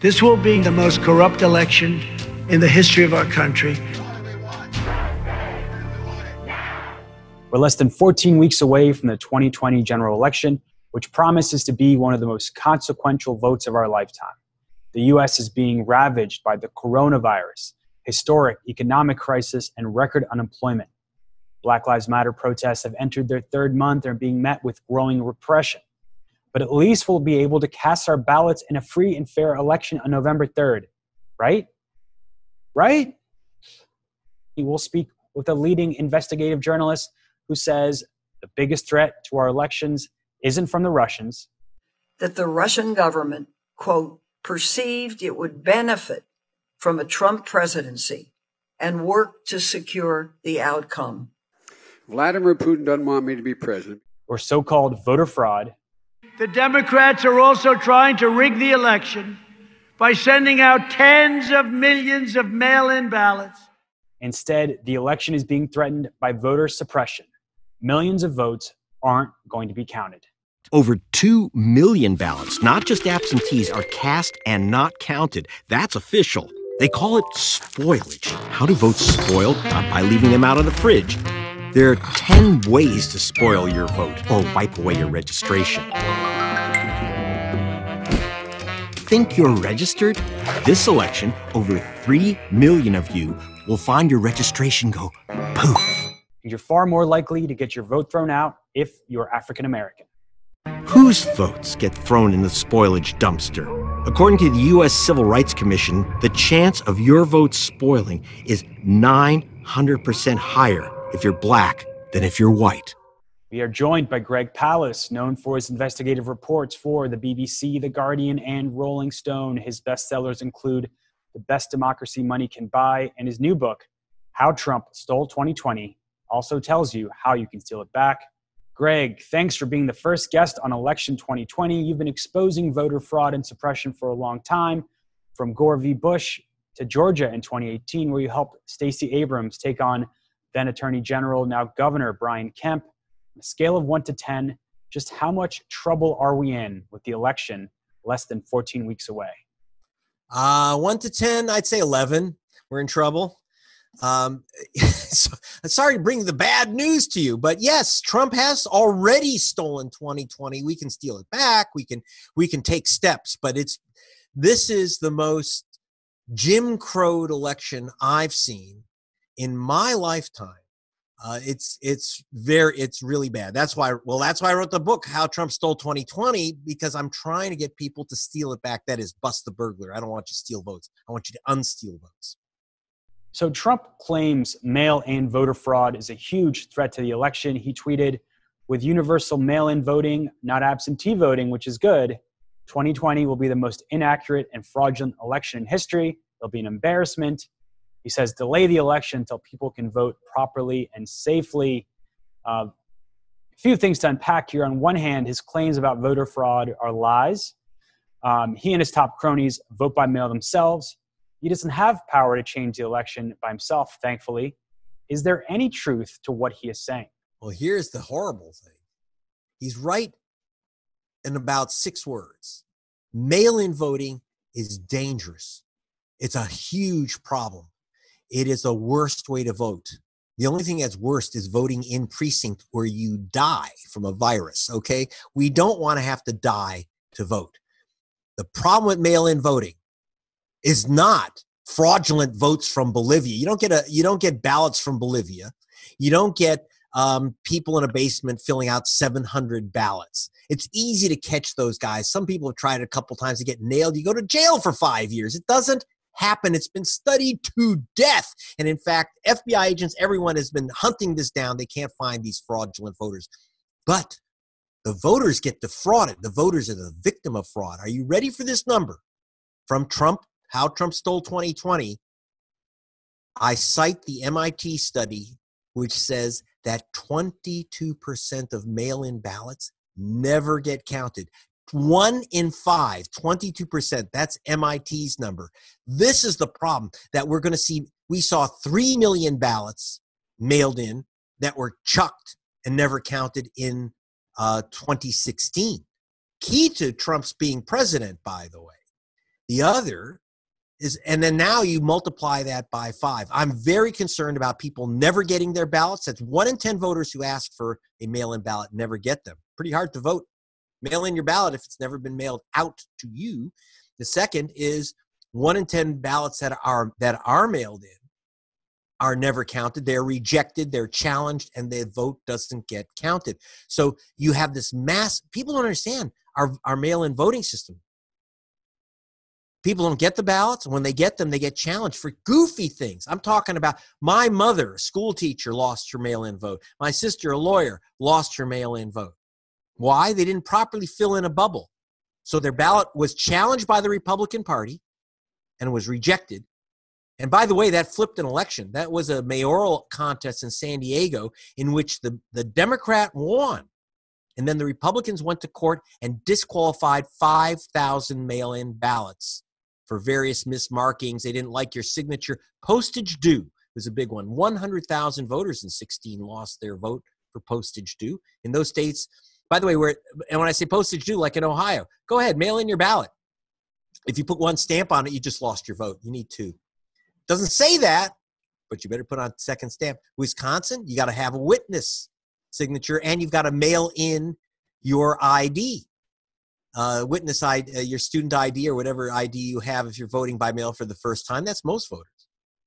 This will be the most corrupt election in the history of our country. We're less than 14 weeks away from the 2020 general election, which promises to be one of the most consequential votes of our lifetime. The U.S. is being ravaged by the coronavirus, historic economic crisis, and record unemployment. Black Lives Matter protests have entered their third month and are being met with growing repression. But at least we'll be able to cast our ballots in a free and fair election on November 3rd. Right? Right? We will speak with a leading investigative journalist who says the biggest threat to our elections isn't from the Russians. That the Russian government, quote, perceived it would benefit from a Trump presidency and worked to secure the outcome. Vladimir Putin doesn't want me to be president. Or so-called voter fraud. The Democrats are also trying to rig the election by sending out tens of millions of mail-in ballots. Instead, the election is being threatened by voter suppression. Millions of votes aren't going to be counted. Over 2 million ballots, not just absentees, are cast and not counted. That's official. They call it spoilage. How do votes spoil? Not by leaving them out of the fridge. There are 10 ways to spoil your vote or wipe away your registration. Think you're registered? This election, over 3 million of you will find your registration go poof. You're far more likely to get your vote thrown out if you're African American. Whose votes get thrown in the spoilage dumpster? According to the U.S. Civil Rights Commission, the chance of your vote spoiling is 900% higher if you're black than if you're white. We are joined by Greg Palast, known for his investigative reports for the BBC, The Guardian, and Rolling Stone. His bestsellers include The Best Democracy Money Can Buy, and his new book, How Trump Stole 2020, also tells you how you can steal it back. Greg, thanks for being the first guest on Election 2020. You've been exposing voter fraud and suppression for a long time, from Gore v. Bush to Georgia in 2018, where you helped Stacey Abrams take on then Attorney General, now Governor Brian Kemp. On a scale of 1 to 10, just how much trouble are we in with the election less than 14 weeks away? 1 to 10, I'd say 11. We're in trouble. So, sorry to bring the bad news to you, but yes, Trump has already stolen 2020. We can steal it back. We can take steps, but this is the most Jim Crowed election I've seen in my lifetime. It's really bad. That's why I wrote the book, How Trump Stole 2020, because I'm trying to get people to steal it back. That is, bust the burglar. I don't want you to steal votes. I want you to unsteal votes. So Trump claims mail-in voter fraud is a huge threat to the election. He tweeted, with universal mail-in voting, not absentee voting, which is good, 2020 will be the most inaccurate and fraudulent election in history. It'll be an embarrassment. He says, delay the election until people can vote properly and safely. A few things to unpack here. On one hand, his claims about voter fraud are lies. He and his top cronies vote by mail themselves. He doesn't have power to change the election by himself, thankfully. Is there any truth to what he is saying? Well, here's the horrible thing. He's right in about 6 words. Mail-in voting is dangerous. It's a huge problem. It is the worst way to vote. The only thing that's worst is voting in precinct where you die from a virus, okay? We don't want to have to die to vote. The problem with mail-in voting is not fraudulent votes from Bolivia. You don't get ballots from Bolivia. You don't get people in a basement filling out 700 ballots. It's easy to catch those guys. Some people have tried it a couple times to get nailed. You go to jail for 5 years. It doesn't happen. It's been studied to death. And in fact, FBI agents, everyone has been hunting this down. They can't find these fraudulent voters. But the voters get defrauded. The voters are the victim of fraud. Are you ready for this number? From Trump, How Trump Stole 2020, I cite the MIT study, which says that 22% of mail-in ballots never get counted. 1 in 5, 22%. That's MIT's number. This is the problem that we're going to see. We saw 3 million ballots mailed in that were chucked and never counted in 2016. Key to Trump's being president, by the way. The other is, and then now you multiply that by 5. I'm very concerned about people never getting their ballots. That's 1 in 10 voters who ask for a mail-in ballot never get them. Pretty hard to vote. Mail in your ballot if it's never been mailed out to you. The second is 1 in 10 ballots that are mailed in are never counted. They're rejected, they're challenged, and their vote doesn't get counted. So you have this mass, people don't understand our mail-in voting system. People don't get the ballots. When they get them, they get challenged for goofy things. I'm talking about my mother, a school teacher, lost her mail-in vote. My sister, a lawyer, lost her mail-in vote. Why? They didn't properly fill in a bubble. So their ballot was challenged by the Republican Party and was rejected. And by the way, that flipped an election. That was a mayoral contest in San Diego in which the Democrat won. And then the Republicans went to court and disqualified 5,000 mail-in ballots for various mismarkings. They didn't like your signature. Postage due was a big one. 100,000 voters in 16 lost their vote for postage due. In those states, by the way, and when I say postage due, like in Ohio, go ahead, mail in your ballot. If you put 1 stamp on it, you just lost your vote. You need 2. Doesn't say that, but you better put on 2nd stamp. Wisconsin, you got to have a witness signature, and you've got to mail in your ID, witness ID, your student ID or whatever ID you have if you're voting by mail for the first time. That's most voters.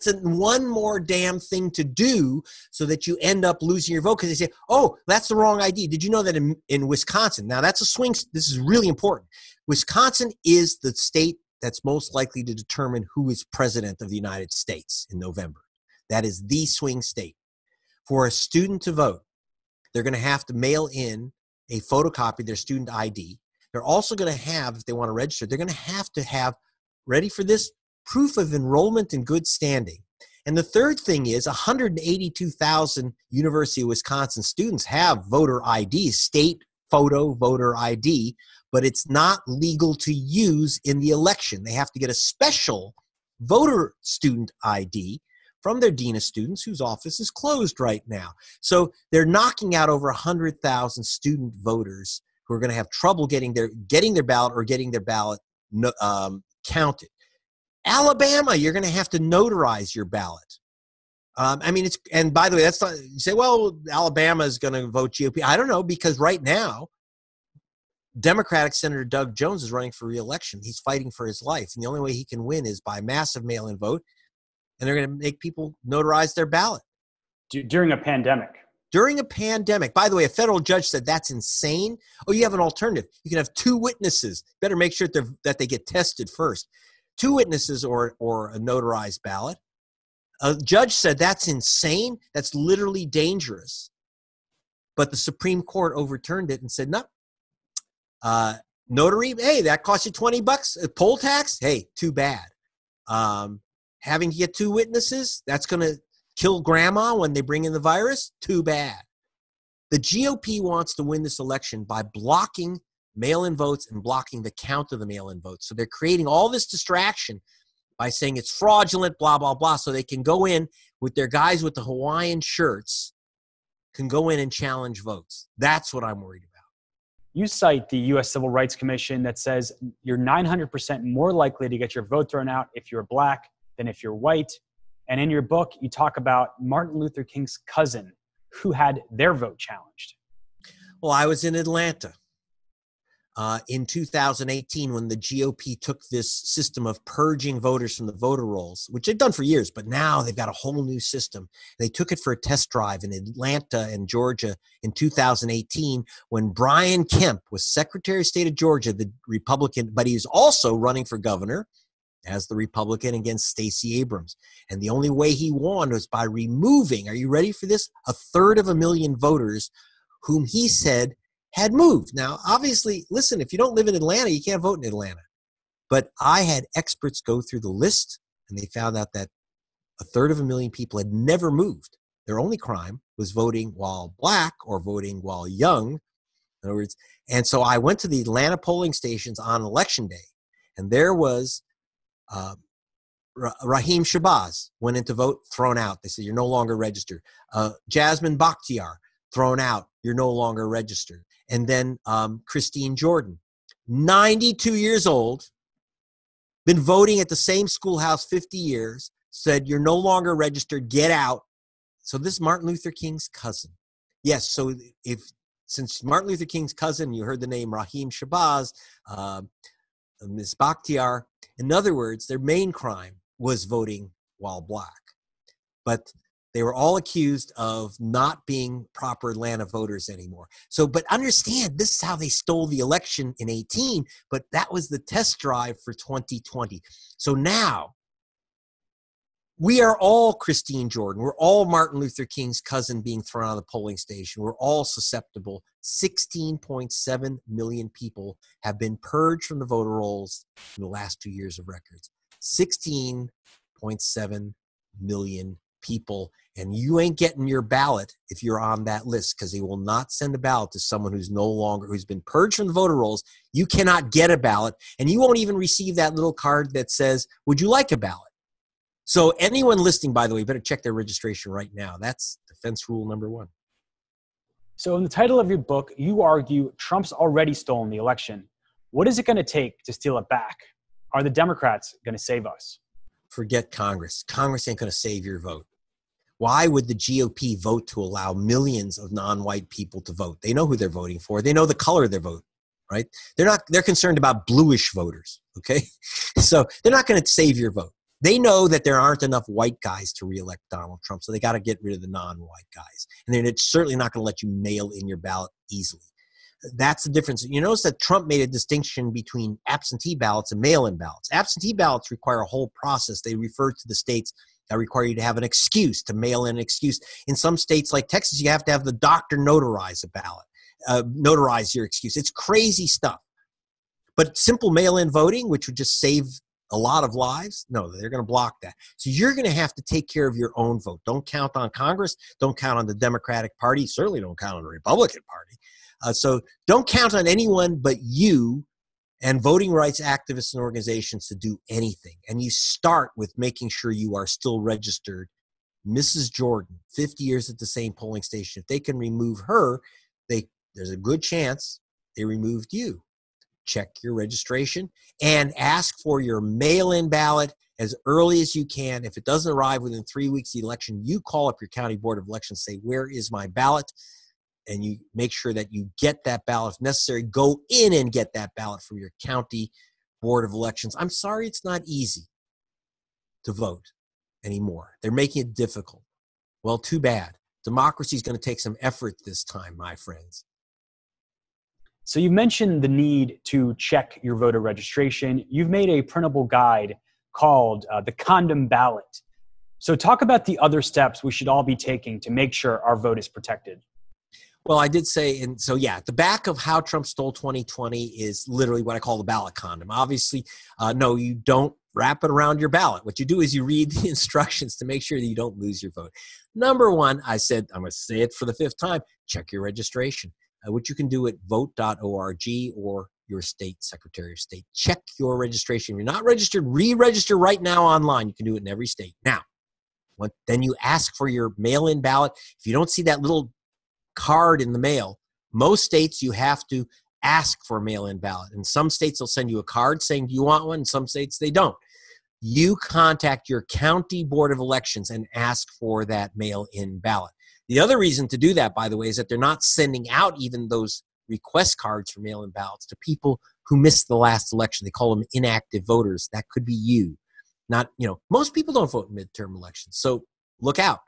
It's one more damn thing to do so that you end up losing your vote because they say, oh, that's the wrong ID. Did you know that in Wisconsin, now that's a swing, this is really important. Wisconsin is the state that's most likely to determine who is president of the United States in November. That is the swing state. For a student to vote, they're going to have to mail in a photocopy of their student ID. They're also going to have, if they want to register, they're going to have, ready for this, proof of enrollment in good standing. And the third thing is 182,000 University of Wisconsin students have voter ID, state photo voter ID, but it's not legal to use in the election. They have to get a special voter student ID from their dean of students, whose office is closed right now. So they're knocking out over 100,000 student voters who are going to have trouble getting their ballot or getting their ballot counted. Alabama, you're going to have to notarize your ballot. And by the way, that's not, you say, well, Alabama is going to vote GOP. I don't know, because right now, Democratic Senator Doug Jones is running for re-election. He's fighting for his life. And the only way he can win is by massive mail-in vote. And they're going to make people notarize their ballot. During a pandemic. During a pandemic. By the way, a federal judge said that's insane. Oh, you have an alternative. You can have 2 witnesses. Better make sure that they get tested first. 2 witnesses or a notarized ballot. A judge said that's insane. That's literally dangerous. But the Supreme Court overturned it and said, no. Notary, hey, that costs you $20. A poll tax, hey, too bad. Having to get 2 witnesses, that's going to kill grandma when they bring in the virus, too bad. The GOP wants to win this election by blocking mail-in votes and blocking the count of the mail-in votes. So they're creating all this distraction by saying it's fraudulent, blah, blah, blah, so they can go in with their guys with the Hawaiian shirts, can go in and challenge votes. That's what I'm worried about. You cite the U.S. Civil Rights Commission that says you're 900% more likely to get your vote thrown out if you're black than if you're white. And in your book, you talk about Martin Luther King's cousin who had their vote challenged. Well, I was in Atlanta in 2018 when the GOP took this system of purging voters from the voter rolls, which they've done for years, but now they've got a whole new system. They took it for a test drive in Atlanta and Georgia in 2018 when Brian Kemp was Secretary of State of Georgia, the Republican, but he was also running for governor as the Republican against Stacey Abrams. And the only way he won was by removing, are you ready for this? 1/3 voters whom he said had moved. Now, obviously, listen, if you don't live in Atlanta, you can't vote in Atlanta. But I had experts go through the list, and they found out that 1/3 people had never moved. Their only crime was voting while black or voting while young. In other words, and so I went to the Atlanta polling stations on Election Day, and there was Raheem Shabazz went in to vote, thrown out. They said, you're no longer registered. Jasmine Bakhtiar, thrown out. You're no longer registered. And then Christine Jordan, 92 years old, been voting at the same schoolhouse 50 years, said, you're no longer registered, get out. So this is Martin Luther King's cousin. Yes, so since Martin Luther King's cousin, you heard the name Raheem Shabazz, Ms. Bakhtiar, in other words, their main crime was voting while black. But they were all accused of not being proper Atlanta voters anymore. So, but understand, this is how they stole the election in 18, but that was the test drive for 2020. So now, we are all Christine Jordan. We're all Martin Luther King's cousin being thrown out of the polling station. We're all susceptible. 16.7 million people have been purged from the voter rolls in the last 2 years of records. 16.7 million people. And you ain't getting your ballot if you're on that list, because they will not send a ballot to someone who's been purged from the voter rolls. You cannot get a ballot, and you won't even receive that little card that says, would you like a ballot? So anyone listening, by the way, better check their registration right now. That's defense rule number 1. So in the title of your book, you argue Trump's already stolen the election. What is it going to take to steal it back? Are the Democrats going to save us? Forget Congress. Congress ain't going to save your vote. Why would the GOP vote to allow millions of non-white people to vote? They know who they're voting for. They know the color of their vote, right? They're concerned about bluish voters, okay? So they're not going to save your vote. They know that there aren't enough white guys to reelect Donald Trump, so they got to get rid of the non-white guys. And they're certainly not going to let you mail in your ballot easily. That's the difference. You notice that Trump made a distinction between absentee ballots and mail-in ballots. Absentee ballots require a whole process. They refer to the states that require you to have an excuse, to mail in an excuse. In some states like Texas, you have to have the doctor notarize a ballot, notarize your excuse. It's crazy stuff. But simple mail-in voting, which would just save a lot of lives, no, they're going to block that. So you're going to have to take care of your own vote. Don't count on Congress. Don't count on the Democratic Party. Certainly don't count on the Republican Party. So don't count on anyone but you and voting rights activists and organizations to do anything. And you start with making sure you are still registered. Mrs. Jordan, 50 years at the same polling station. If they can remove her, there's a good chance they removed you. Check your registration and ask for your mail-in ballot as early as you can. If it doesn't arrive within 3 weeks of the election, you call up your county board of elections, say, where is my ballot? And you make sure that you get that ballot. If necessary, go in and get that ballot from your county board of elections. I'm sorry it's not easy to vote anymore. They're making it difficult. Well, too bad. Democracy is going to take some effort this time, my friends. So you mentioned the need to check your voter registration. You've made a printable guide called the Condom Ballot. So talk about the other steps we should all be taking to make sure our vote is protected. Well, I did say, and so yeah, the back of How Trump Stole 2020 is literally what I call the ballot condom. Obviously, no, you don't wrap it around your ballot. What you do is you read the instructions to make sure that you don't lose your vote. Number 1, I said, I'm going to say it for the 5th time, check your registration, which you can do at vote.org or your state secretary of state. Check your registration. If you're not registered, re-register right now online. You can do it in every state. Now, then you ask for your mail-in ballot. If you don't see that little card in the mail, most states you have to ask for a mail-in ballot. In some states they'll send you a card saying, do you want one? In some states they don't. You contact your county board of elections and ask for that mail-in ballot. The other reason to do that, by the way, is that they're not sending out even those request cards for mail-in ballots to people who missed the last election. They call them inactive voters. That could be you. Not, most people don't vote in midterm elections. So look out.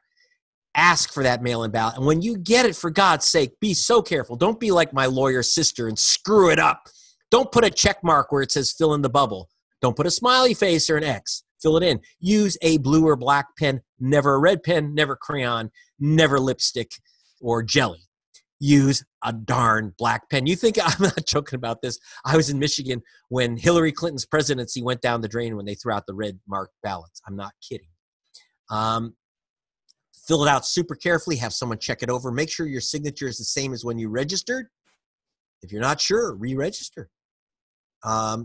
Ask for that mail-in ballot. And when you get it, for God's sake, be so careful. Don't be like my lawyer's sister and screw it up. Don't put a check mark where it says fill in the bubble. Don't put a smiley face or an X. Fill it in. Use a blue or black pen, never a red pen, never crayon, never lipstick or jelly. Use a darn black pen. You think I'm not joking about this? I was in Michigan when Hillary Clinton's presidency went down the drain when they threw out the red marked ballots. I'm not kidding. Fill it out super carefully. Have someone check it over. Make sure your signature is the same as when you registered. If you're not sure, re-register.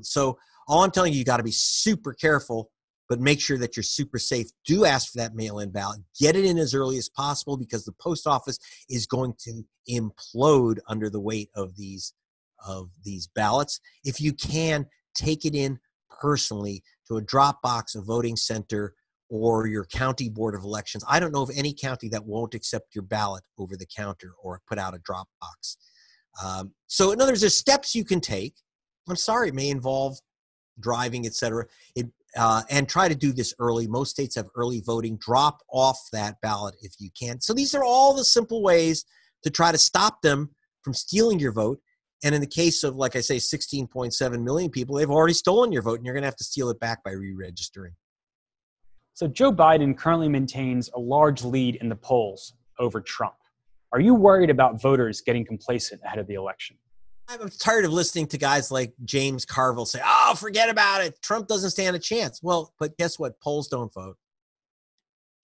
So all I'm telling you, you got to be super careful, but make sure that you're super safe. Do ask for that mail-in ballot. Get it in as early as possible because the post office is going to implode under the weight of these ballots. If you can, take it in personally. to a drop box, a voting center, or your county board of elections. I don't know of any county that won't accept your ballot over the counter or put out a drop box. So in other words, there's steps you can take. I'm sorry, it may involve driving, et cetera. And try to do this early. Most states have early voting. Drop off that ballot if you can. So these are all the simple ways to try to stop them from stealing your vote. And in the case of, like I say, 16.7 million people, they've already stolen your vote, and you're going to have to steal it back by re-registering. So Joe Biden currently maintains a large lead in the polls over Trump. Are you worried about voters getting complacent ahead of the election? I'm tired of listening to guys like James Carville say, oh, forget about it. Trump doesn't stand a chance. Well, but guess what? Polls don't vote.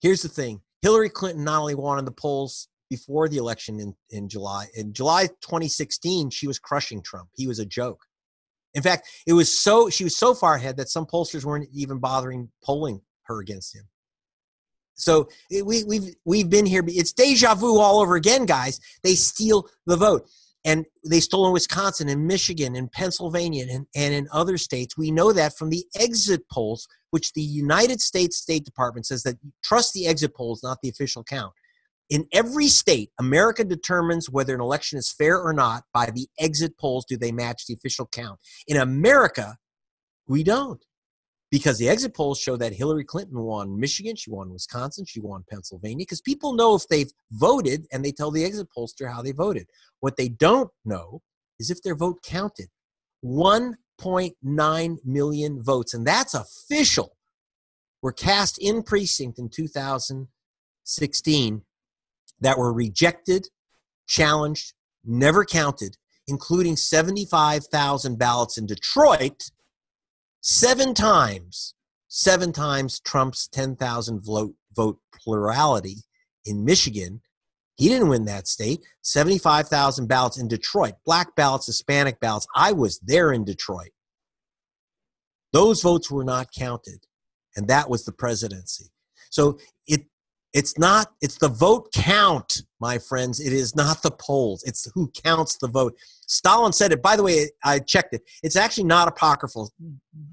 Here's the thing. Hillary Clinton not only won in the polls before the election in July. In July 2016, she was crushing Trump. He was a joke. In fact, she was so far ahead that some pollsters weren't even bothering polling her against him. So we've been here. It's deja vu all over again, guys. They steal the vote. And they stole in Wisconsin and Michigan and Pennsylvania and in other states. We know that from the exit polls, which the United States State Department says that trust the exit polls, not the official count. In every state, America determines whether an election is fair or not by the exit polls. Do they match the official count? In America, we don't. Because the exit polls show that Hillary Clinton won Michigan, she won Wisconsin, she won Pennsylvania, because people know if they've voted and they tell the exit pollster how they voted. What they don't know is if their vote counted. 1.9 million votes, and that's official, were cast in precinct in 2016 that were rejected, challenged, never counted, including 75,000 ballots in Detroit, seven times Trump's 10,000 vote plurality in Michigan. He didn't win that state. 75,000 ballots in Detroit, black ballots, Hispanic ballots. I was there in Detroit. Those votes were not counted, and that was the presidency. So it's the vote count, my friends. It is not the polls. It's who counts the vote. Stalin said it. By the way, I checked it. It's actually not apocryphal.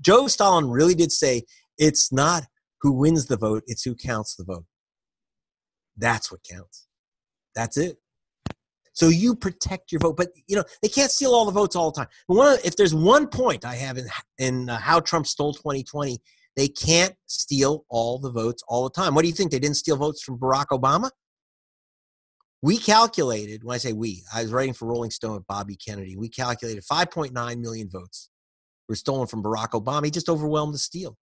Joe Stalin really did say it's not who wins the vote, it's who counts the vote. That's what counts. That's it. So you protect your vote. But, they can't steal all the votes all the time. If there's one point I have in how Trump stole 2020, they can't steal all the votes all the time. What do you think? They didn't steal votes from Barack Obama? We calculated, when I say we, I was writing for Rolling Stone with Bobby Kennedy. We calculated 5.9 million votes were stolen from Barack Obama. He just overwhelmed the steal.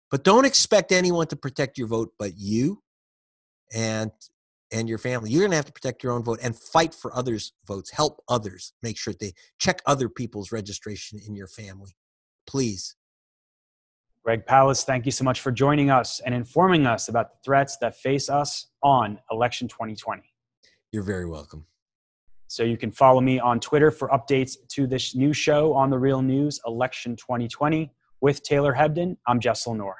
But don't expect anyone to protect your vote but you and your family. You're going to have to protect your own vote and fight for others' votes. Help others. Make sure they check other people's registration in your family. Please. Greg Palast, thank you so much for joining us and informing us about the threats that face us on election 2020. You're very welcome. So you can follow me on Twitter for updates to this new show on The Real News, Election 2020 with Taylor Hebden. I'm Jess Lenore.